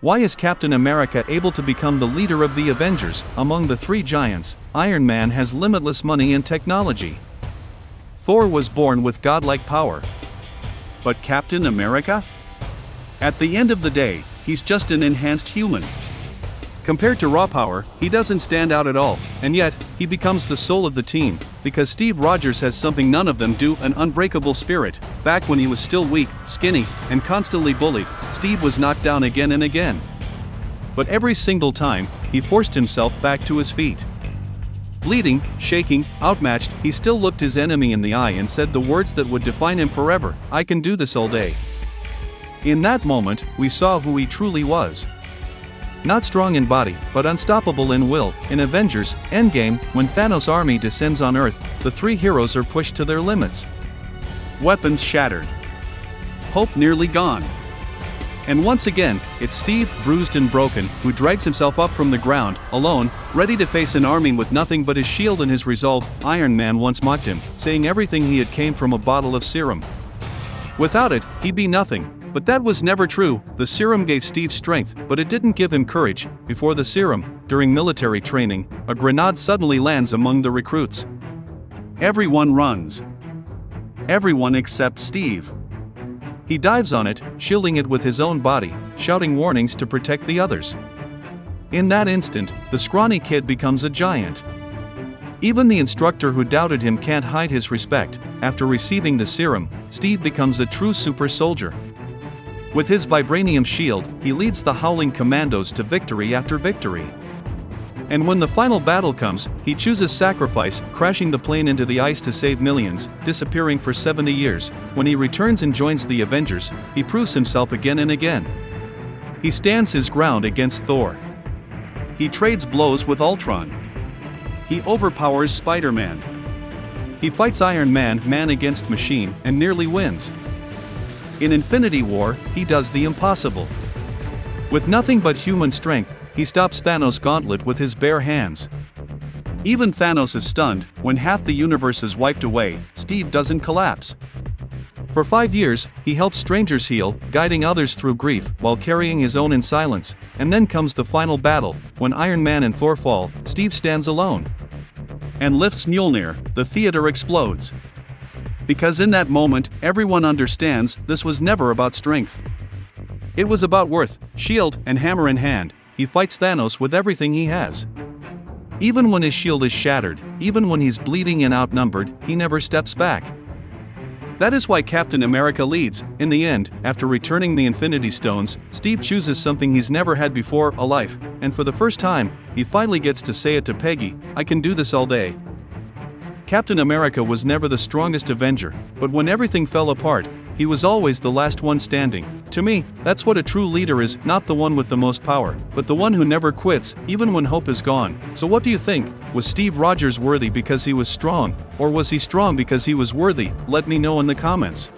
Why is Captain America able to become the leader of the Avengers? Among the three giants, Iron Man has limitless money and technology. Thor was born with godlike power. But Captain America? At the end of the day, he's just an enhanced human. Compared to raw power, he doesn't stand out at all, and yet, he becomes the soul of the team, because Steve Rogers has something none of them do: an unbreakable spirit. Back when he was still weak, skinny, and constantly bullied, Steve was knocked down again and again. But every single time, he forced himself back to his feet. Bleeding, shaking, outmatched, he still looked his enemy in the eye and said the words that would define him forever: "I can do this all day." In that moment, we saw who he truly was. Not strong in body, but unstoppable in will. In Avengers Endgame, when Thanos' army descends on Earth, the three heroes are pushed to their limits. Weapons shattered. Hope nearly gone. And once again, it's Steve, bruised and broken, who drags himself up from the ground, alone, ready to face an army with nothing but his shield and his resolve. Iron Man once mocked him, saying everything he had came from a bottle of serum. Without it, he'd be nothing. But that was never true. The serum gave Steve strength, but it didn't give him courage. Before the serum, during military training, a grenade suddenly lands among the recruits. Everyone runs. Everyone except Steve. He dives on it, shielding it with his own body, shouting warnings to protect the others. In that instant, the scrawny kid becomes a giant. Even the instructor who doubted him can't hide his respect. After receiving the serum, Steve becomes a true super soldier. With his vibranium shield, he leads the Howling Commandos to victory after victory. And when the final battle comes, he chooses sacrifice, crashing the plane into the ice to save millions, disappearing for 70 years. When he returns and joins the Avengers, he proves himself again and again. He stands his ground against Thor. He trades blows with Ultron. He overpowers Spider-Man. He fights Iron Man, man against machine, and nearly wins. In Infinity War, he does the impossible. With nothing but human strength, he stops Thanos' gauntlet with his bare hands. Even Thanos is stunned. When half the universe is wiped away, Steve doesn't collapse. For 5 years, he helps strangers heal, guiding others through grief, while carrying his own in silence. And then comes the final battle. When Iron Man and Thor fall, Steve stands alone and lifts Mjolnir. The theater explodes. Because in that moment, everyone understands this was never about strength. It was about worth. Shield and hammer in hand, he fights Thanos with everything he has. Even when his shield is shattered, even when he's bleeding and outnumbered, he never steps back. That is why Captain America leads. In the end, after returning the Infinity Stones, Steve chooses something he's never had before: a life. And for the first time, he finally gets to say it to Peggy: "I can do this all day." Captain America was never the strongest Avenger, but when everything fell apart, he was always the last one standing. To me, that's what a true leader is: not the one with the most power, but the one who never quits, even when hope is gone. So what do you think? Was Steve Rogers worthy because he was strong, or was he strong because he was worthy? Let me know in the comments.